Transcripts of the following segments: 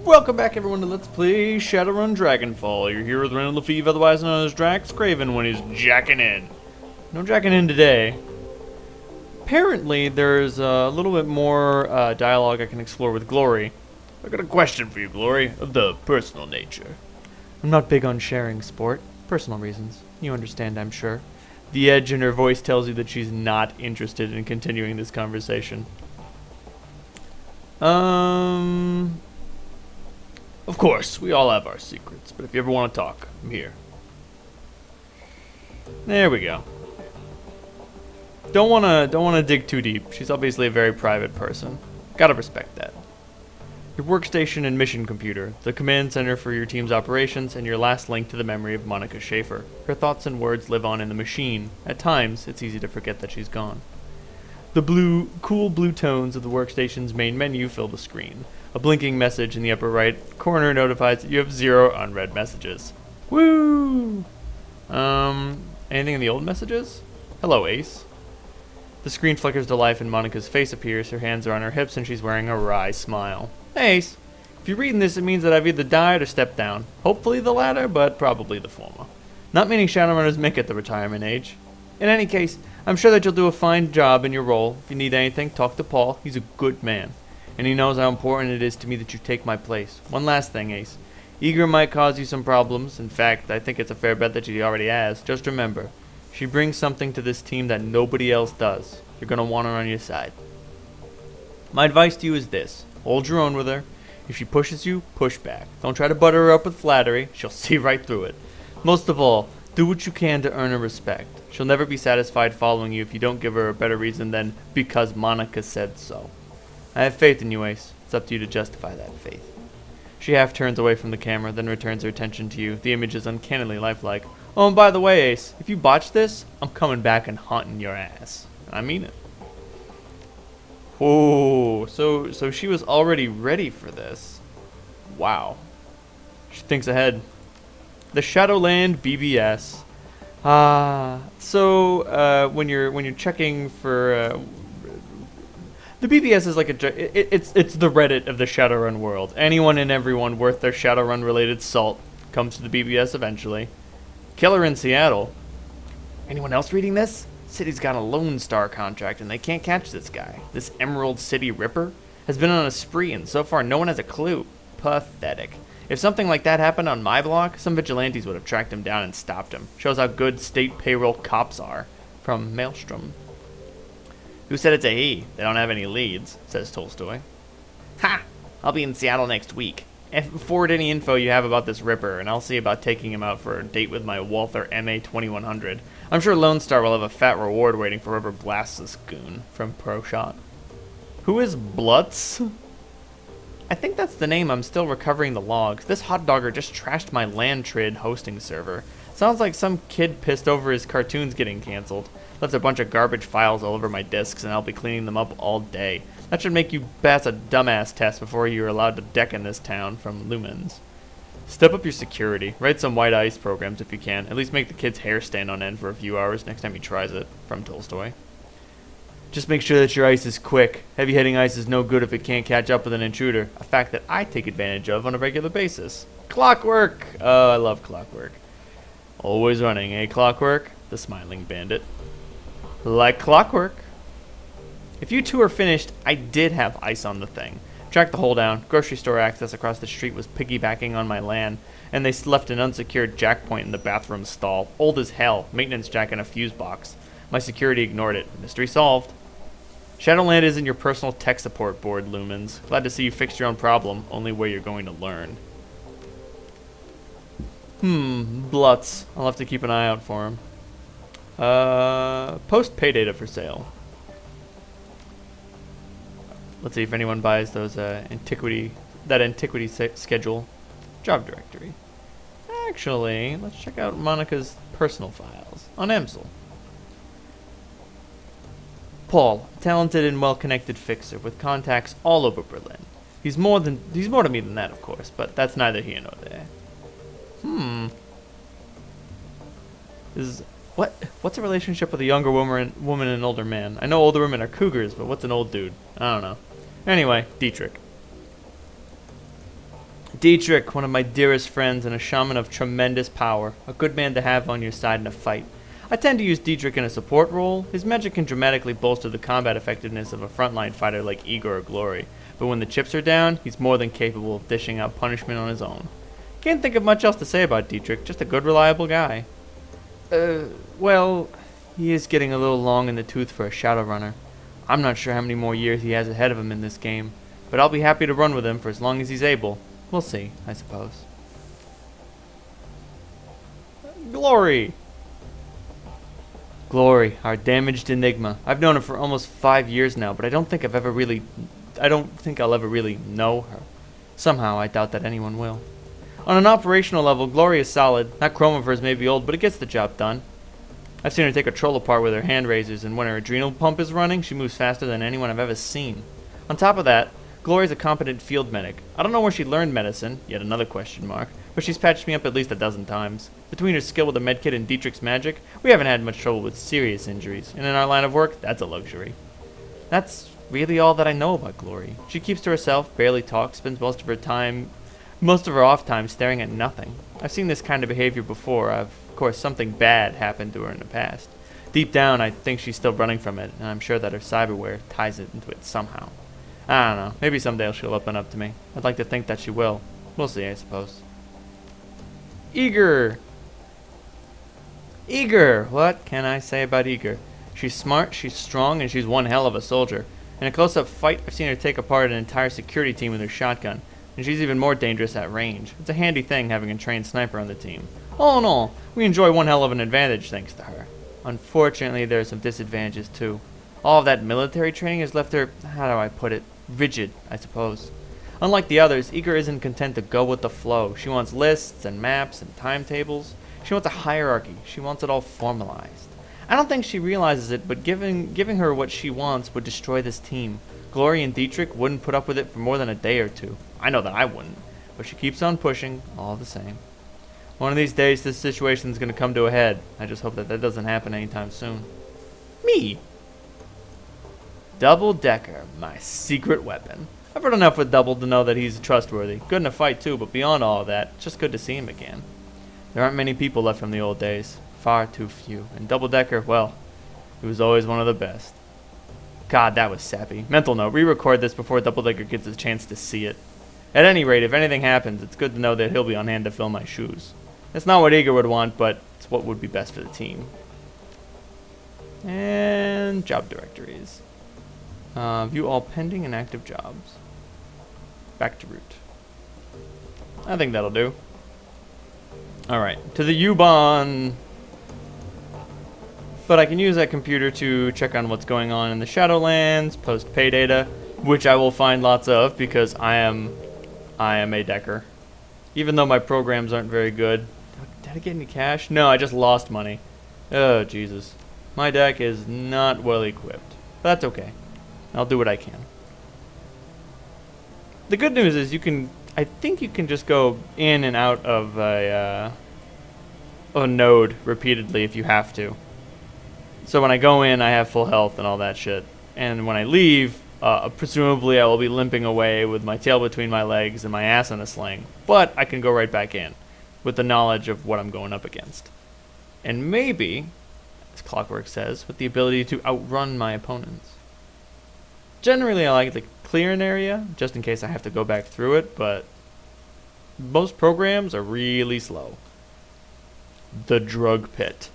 Welcome back, everyone, to Let's Play Shadowrun Dragonfall. You're here with Randall Lefebvre, otherwise known as Drax Craven, when he's jacking in. No jacking in today. Apparently, there's a little bit more dialogue I can explore with Glory. I got a question for you, Glory, of the personal nature. I'm not big on sharing, sport. Personal reasons. You understand, I'm sure. The edge in her voice tells you that she's not interested in continuing this conversation. Of course, we all have our secrets, but if you ever want to talk, I'm here. There we go. Don't wanna dig too deep. She's obviously a very private person. Gotta respect that. Your workstation and mission computer, the command center for your team's operations, and your last link to the memory of Monika Schaefer. Her thoughts and words live on in the machine. At times, it's easy to forget that she's gone. The cool blue tones of the workstation's main menu fill the screen. A blinking message in the upper right corner notifies that you have 0 unread messages. Woo! Anything in the old messages? Hello, Ace. The screen flickers to life and Monika's face appears. Her hands are on her hips and she's wearing a wry smile. Hey, Ace. If you're reading this, it means that I've either died or stepped down. Hopefully the latter, but probably the former. Not many Shadowrunners make it the retirement age. In any case, I'm sure that you'll do a fine job in your role. If you need anything, talk to Paul. He's a good man. And he knows how important it is to me that you take my place. One last thing, Ace. Eager might cause you some problems. In fact, I think it's a fair bet that she already has. Just remember, she brings something to this team that nobody else does. You're going to want her on your side. My advice to you is this. Hold your own with her. If she pushes you, push back. Don't try to butter her up with flattery. She'll see right through it. Most of all, do what you can to earn her respect. She'll never be satisfied following you if you don't give her a better reason than because Monika said so. I have faith in you, Ace. It's up to you to justify that faith. She half turns away from the camera, then returns her attention to you. The image is uncannily lifelike. Oh, and by the way, Ace, if you botch this, I'm coming back and haunting your ass. I mean it. Oh, so she was already ready for this. Wow. She thinks ahead. The Shadowland BBS. When you're checking for the BBS is like it's the Reddit of the Shadowrun world. Anyone and everyone worth their Shadowrun related salt comes to the BBS eventually. Killer in Seattle. Anyone else reading this? City's got a Lone Star contract and they can't catch this guy. This Emerald City Ripper has been on a spree and so far no one has a clue. Pathetic. If something like that happened on my block, some vigilantes would have tracked him down and stopped him. Shows how good state payroll cops are. From Maelstrom. Who said it's a he? They don't have any leads, says Tolstoy. Ha! I'll be in Seattle next week. Forward any info you have about this Ripper, and I'll see about taking him out for a date with my Walther MA2100. I'm sure Lone Star will have a fat reward waiting for whoever blasts this goon. From ProShot. Who is Blutz? I think that's the name. I'm still recovering the logs. This hot dogger just trashed my Landtrid hosting server. Sounds like some kid pissed over his cartoons getting canceled. Left a bunch of garbage files all over my disks, and I'll be cleaning them up all day. That should make you pass a dumbass test before you're allowed to deck in this town. From Lumens. Step up your security. Write some white ice programs if you can. At least make the kid's hair stand on end for a few hours next time he tries it. From Tolstoy. Just make sure that your ice is quick. Heavy hitting ice is no good if it can't catch up with an intruder. A fact that I take advantage of on a regular basis. Clockwork! Oh, I love Clockwork. Always running, eh, Clockwork? The smiling bandit. Like clockwork. If you two are finished, I did have ice on the thing. Tracked the hole down. Grocery store access across the street was piggybacking on my LAN, and they left an unsecured jack point in the bathroom stall. Old as hell. Maintenance jack and a fuse box. My security ignored it. Mystery solved. Shadowland isn't your personal tech support board, Lumens. Glad to see you fixed your own problem. Only way you're going to learn. Blutz. I'll have to keep an eye out for him. Post pay data for sale. Let's see if anyone buys those antiquity schedule. Job directory. Actually, let's check out Monika's personal files on Amsel. Paul, talented and well-connected fixer with contacts all over Berlin. He's more to me than that, of course, but that's neither here nor there. What's a relationship with a younger woman and an older man? I know older women are cougars, but what's an old dude? I don't know. Anyway, Dietrich. Dietrich, one of my dearest friends and a shaman of tremendous power, a good man to have on your side in a fight. I tend to use Dietrich in a support role. His magic can dramatically bolster the combat effectiveness of a frontline fighter like Igor or Glory, but when the chips are down, he's more than capable of dishing out punishment on his own. Can't think of much else to say about Dietrich, just a good, reliable guy. Well, he is getting a little long in the tooth for a Shadowrunner. I'm not sure how many more years he has ahead of him in this game, but I'll be happy to run with him for as long as he's able. We'll see, I suppose. Glory! Glory, our damaged enigma. I've known her for almost 5 years now, but I don't think I'll ever really know her. Somehow, I doubt that anyone will. On an operational level, Glory is solid. That chrome of hers may be old, but it gets the job done. I've seen her take a troll apart with her hand razors, and when her adrenal pump is running, she moves faster than anyone I've ever seen. On top of that, Glory's a competent field medic. I don't know where she learned medicine, yet another question mark, but she's patched me up at least a dozen times. Between her skill with the medkit and Dietrich's magic, we haven't had much trouble with serious injuries, and in our line of work, that's a luxury. That's really all that I know about Glory. She keeps to herself, barely talks, spends most of her off time staring at nothing. I've seen this kind of behavior before. Of course, something bad happened to her in the past. Deep down, I think she's still running from it, and I'm sure that her cyberware ties it into it somehow. I don't know. Maybe someday she'll open up to me. I'd like to think that she will. We'll see, I suppose. Eager! Eager! What can I say about Eager? She's smart, she's strong, and she's one hell of a soldier. In a close-up fight, I've seen her take apart an entire security team with her shotgun, and she's even more dangerous at range. It's a handy thing having a trained sniper on the team. All in all, we enjoy one hell of an advantage thanks to her. Unfortunately, there are some disadvantages too. All of that military training has left her, how do I put it, rigid, I suppose. Unlike the others, Eager isn't content to go with the flow. She wants lists and maps and timetables. She wants a hierarchy. She wants it all formalized. I don't think she realizes it, but giving her what she wants would destroy this team. Glory and Dietrich wouldn't put up with it for more than a day or two. I know that I wouldn't, but she keeps on pushing, all the same. One of these days, this situation's gonna come to a head. I just hope that doesn't happen anytime soon. Me! Double Decker, my secret weapon. I've heard enough with Double to know that he's trustworthy. Good in a fight too, but beyond all of that, it's just good to see him again. There aren't many people left from the old days. Far too few. And Double Decker, well, he was always one of the best. God, that was sappy. Mental note, re-record this before Double Decker gets a chance to see it. At any rate, if anything happens, it's good to know that he'll be on hand to fill my shoes. It's not what Eager would want, but it's what would be best for the team. And job directories. View all pending and active jobs. Back to root. I think that'll do. Alright, to the U-Bahn. But I can use that computer to check on what's going on in the Shadowlands, post pay data, which I will find lots of because I am a decker. Even though my programs aren't very good. Did I get any cash? No, I just lost money. Oh, Jesus. My deck is not well equipped. But that's okay. I'll do what I can. The good news is I think you can just go in and out of a node repeatedly if you have to. So when I go in, I have full health and all that shit. And when I leave, presumably I will be limping away with my tail between my legs and my ass in a sling. But I can go right back in with the knowledge of what I'm going up against. And maybe, as Clockwork says, with the ability to outrun my opponents. Generally, I like to clear an area, just in case I have to go back through it, but most programs are really slow. The Drug Pit.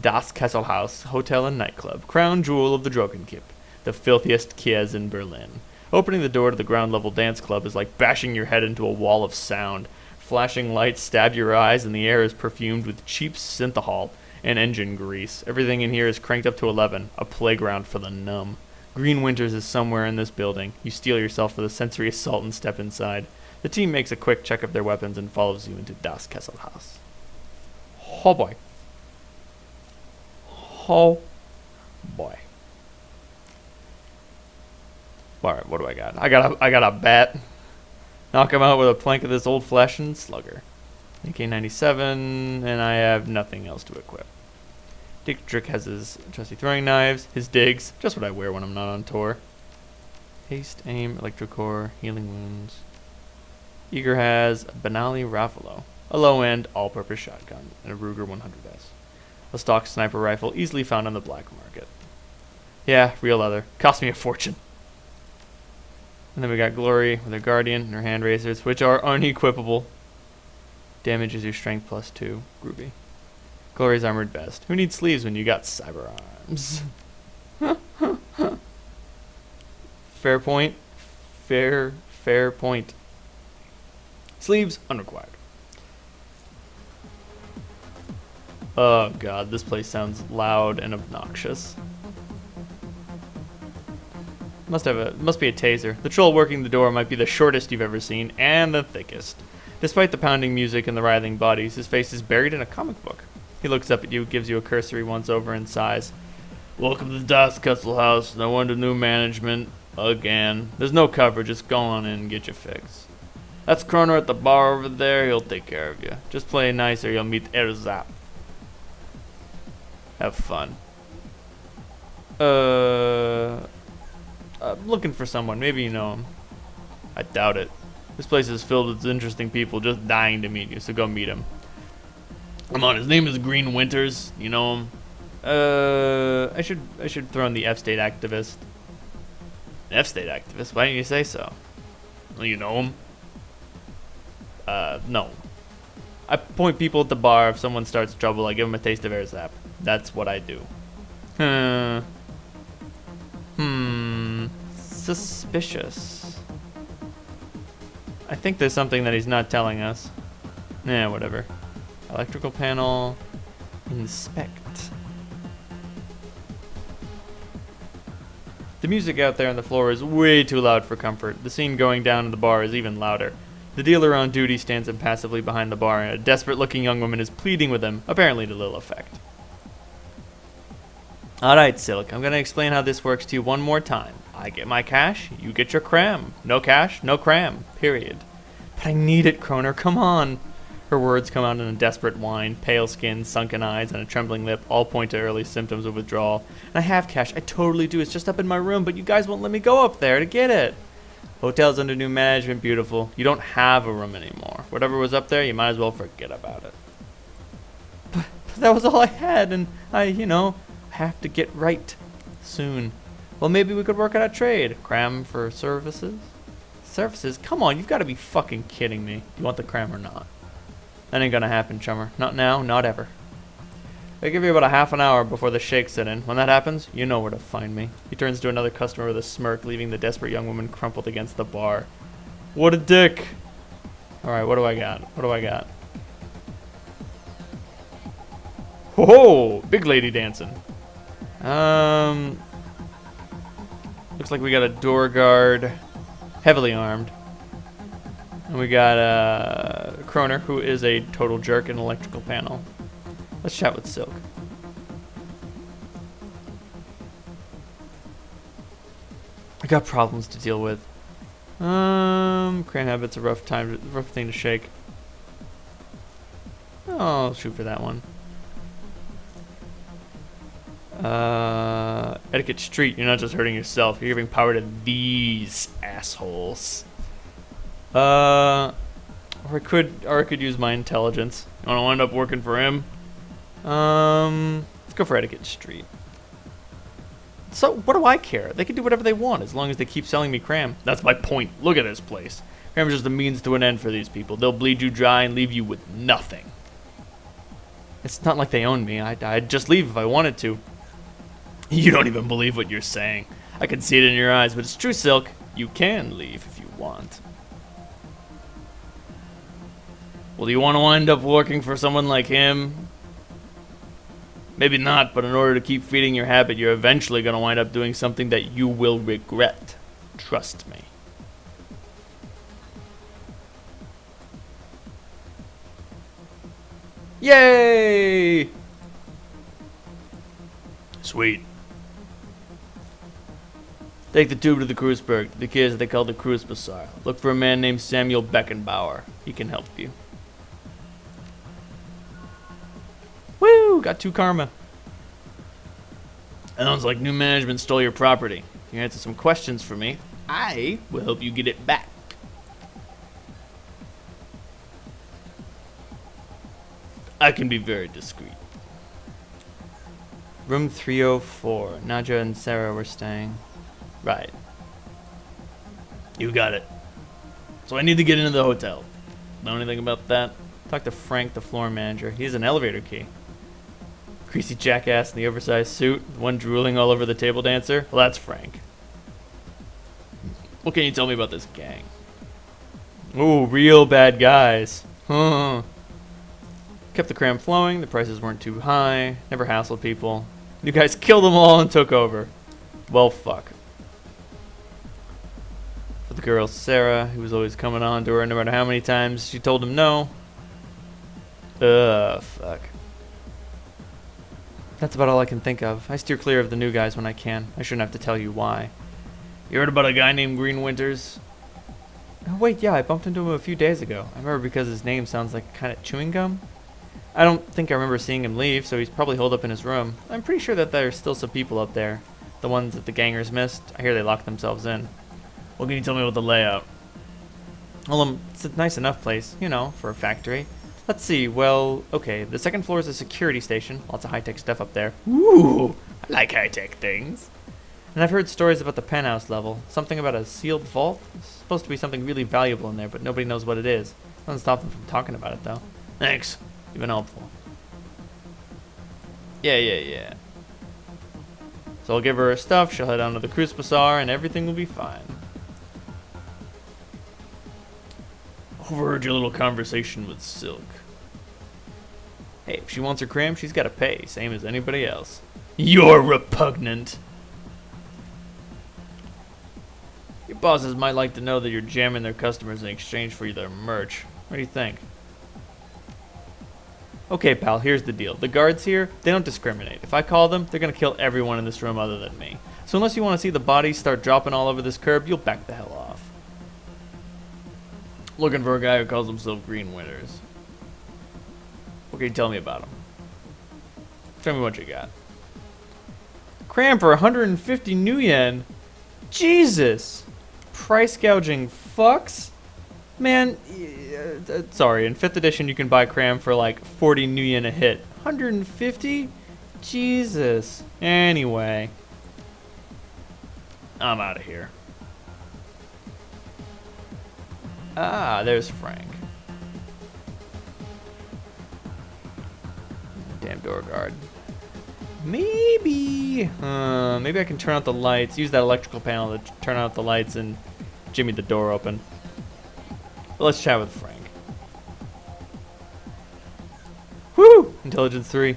Das Kesselhaus Hotel and Nightclub, crown jewel of the Drogenkip, the filthiest Kies in Berlin. Opening the door to the ground level dance club is like bashing your head into a wall of sound. Flashing lights stab your eyes, and the air is perfumed with cheap synthahol and engine grease. Everything in here is cranked up to 11, a playground for the numb. Green Winters is somewhere in this building. You steel yourself for the sensory assault and step inside. The team makes a quick check of their weapons and follows you into Das Kesselhaus. Oh boy. Oh boy. Alright, what do I got? I got a bat. Knock him out with a plank of this old-fashioned slugger. AK-97, and I have nothing else to equip. Dietrich has his trusty throwing knives, his digs, just what I wear when I'm not on tour. Haste, aim, electrocore, healing wounds. Eager has a Benali Raffalo, a low-end, all-purpose shotgun, and a Ruger 100S. A stock sniper rifle easily found on the black market. Yeah, real leather. Cost me a fortune. And then we got Glory with her Guardian and her hand razors, which are unequipable. Damage is your strength +2. Groovy. Glory's armored vest. Who needs sleeves when you got cyber arms? Fair point. Fair point. Sleeves unrequired. Oh god, this place sounds loud and obnoxious. Must be a taser. The troll working the door might be the shortest you've ever seen, and the thickest. Despite the pounding music and the writhing bodies, his face is buried in a comic book. He looks up at you, gives you a cursory once-over, and sighs. Welcome to the Das Kessel House. No wonder new management. Again. There's no cover, just go on in and get your fix. That's Kroner at the bar over there, he'll take care of you. Just play nice or you'll meet Erzap. Have fun. I'm looking for someone. Maybe you know him. I doubt it. This place is filled with interesting people just dying to meet you, so go meet him. Come on, his name is Green Winters. You know him? I should throw in the F-State activist. F-State activist? Why didn't you say so? Well, you know him? No. I point people at the bar. If someone starts trouble, I give them a taste of Erzap. That's what I do. Suspicious. I think there's something that he's not telling us. Yeah, whatever. Electrical panel. Inspect. The music out there on the floor is way too loud for comfort. The scene going down in the bar is even louder. The dealer on duty stands impassively behind the bar, and a desperate-looking young woman is pleading with him, apparently to little effect. Alright, Silk, I'm going to explain how this works to you one more time. I get my cash, you get your cram. No cash, no cram. Period. But I need it, Kroner, come on. Her words come out in a desperate whine. Pale skin, sunken eyes, and a trembling lip all point to early symptoms of withdrawal. And I have cash, I totally do. It's just up in my room, but you guys won't let me go up there to get it. Hotel's under new management, beautiful. You don't have a room anymore. Whatever was up there, you might as well forget about it. But that was all I had, and I have to get right soon. Well, maybe we could work out a trade. Cram for services? Services? Come on, you've got to be fucking kidding me. Do you want the cram or not? That ain't gonna happen, chummer. Not now, not ever. I give you about a half an hour before the shake set in. When that happens, you know where to find me. He turns to another customer with a smirk, leaving the desperate young woman crumpled against the bar. What a dick! Alright, what do I got? What do I got? Ho-ho! Big lady dancing. Looks like we got a door guard, heavily armed. And we got Kroner, who is a total jerk in electrical panel. Let's chat with Silk. I got problems to deal with. Cram habit's a rough thing to shake. Oh, I'll shoot for that one. Etiquette Street, you're not just hurting yourself, you're giving power to these assholes. Or I could use my intelligence. You wanna wind up working for him? Let's go for Etiquette Street. So, what do I care? They can do whatever they want as long as they keep selling me cram. That's my point. Look at this place. Cram is just a means to an end for these people. They'll bleed you dry and leave you with nothing. It's not like they own me. I'd just leave if I wanted to. You don't even believe what you're saying. I can see it in your eyes, but it's true, Silk. You can leave if you want. Well, do you want to wind up working for someone like him? Maybe not, but in order to keep feeding your habit, you're eventually going to wind up doing something that you will regret. Trust me. Yay! Sweet. Take the tube to the Kreuzberg, the kids they call the Kreuz Bazaar. Look for a man named Samuel Beckenbauer. He can help you. Woo! Got 2 karma. Sounds like new management stole your property. You answer some questions for me. I will help you get it back. I can be very discreet. Room 304. Nadja and Sarah were staying. Right. You got it. So I need to get into the hotel. Know anything about that? Talk to Frank, the floor manager. He has an elevator key. Greasy jackass in the oversized suit, the one drooling all over the table dancer. Well, that's Frank. What can you tell me about this gang? Ooh, real bad guys. Huh. Kept the cram flowing, the prices weren't too high, never hassled people. You guys killed them all and took over. Well, fuck. For the girl, Sarah, who was always coming on to her no matter how many times she told him no. Fuck. That's about all I can think of. I steer clear of the new guys when I can. I shouldn't have to tell you why. You heard about a guy named Green Winters? Oh, wait, yeah, I bumped into him a few days ago. I remember because his name sounds like kind of chewing gum. I don't think I remember seeing him leave, so he's probably holed up in his room. I'm pretty sure that there's still some people up there. The ones that the gangers missed. I hear they locked themselves in. What can you tell me about the layout? Well, it's a nice enough place, you know, for a factory. Let's see, well, okay, the second floor is a security station. Lots of high-tech stuff up there. Ooh, I like high-tech things. And I've heard stories about the penthouse level. Something about a sealed vault. It's supposed to be something really valuable in there, but nobody knows what it is. Doesn't stop them from talking about it, though. Thanks. You've been helpful. Yeah. So I'll give her her stuff, she'll head down to the Cruise Bazaar, and everything will be fine. Overheard your little conversation with Silk. Hey, if she wants her cram, she's gotta pay, same as anybody else. You're repugnant! Your bosses might like to know that you're jamming their customers in exchange for their merch. What do you think? Okay, pal, here's the deal. The guards here, they don't discriminate. If I call them, they're gonna kill everyone in this room other than me. So unless you want to see the bodies start dropping all over this curb, you'll back the hell off. Looking for a guy who calls himself Green Winters. What can you tell me about him? Tell me what you got. Cram for 150 new yen. Jesus! Price gouging fucks? Man, sorry, in 5th edition you can buy cram for like 40 new yen a hit. 150? Jesus. Anyway. I'm out of here. Ah, there's Frank. Damn door guard. Maybe I can turn out the lights, use that electrical panel to turn out the lights and jimmy the door open. But let's chat with Frank. Woo! Intelligence 3.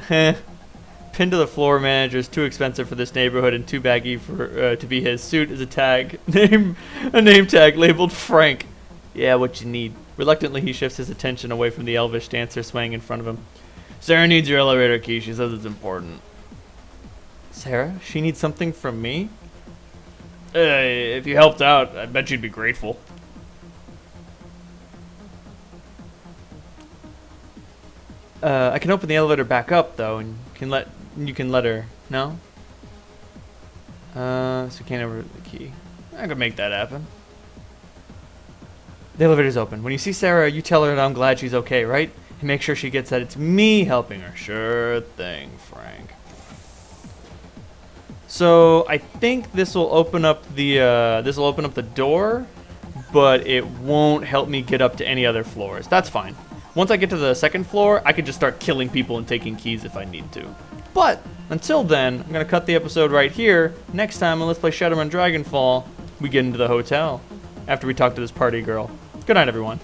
Pinned to the floor manager is too expensive for this neighborhood and too baggy for to be his. Suit is a tag. A name tag labeled Frank. Yeah, what you need. Reluctantly, he shifts his attention away from the elvish dancer swaying in front of him. Sarah needs your elevator key. She says it's important. Sarah? She needs something from me? If you helped out, I bet you'd be grateful. I can open the elevator back up though, and you can let her. No? So you can't open the key. I could make that happen. The elevator's open. When you see Sarah, you tell her that I'm glad she's okay, right? And make sure she gets that it's me helping her. Sure thing, Frank. So I think this will open up the door, but it won't help me get up to any other floors. That's fine. Once I get to the second floor, I can just start killing people and taking keys if I need to. But until then, I'm gonna cut the episode right here. Next time on Let's Play Shadowrun Dragonfall, we get into the hotel after we talk to this party girl. Good night, everyone.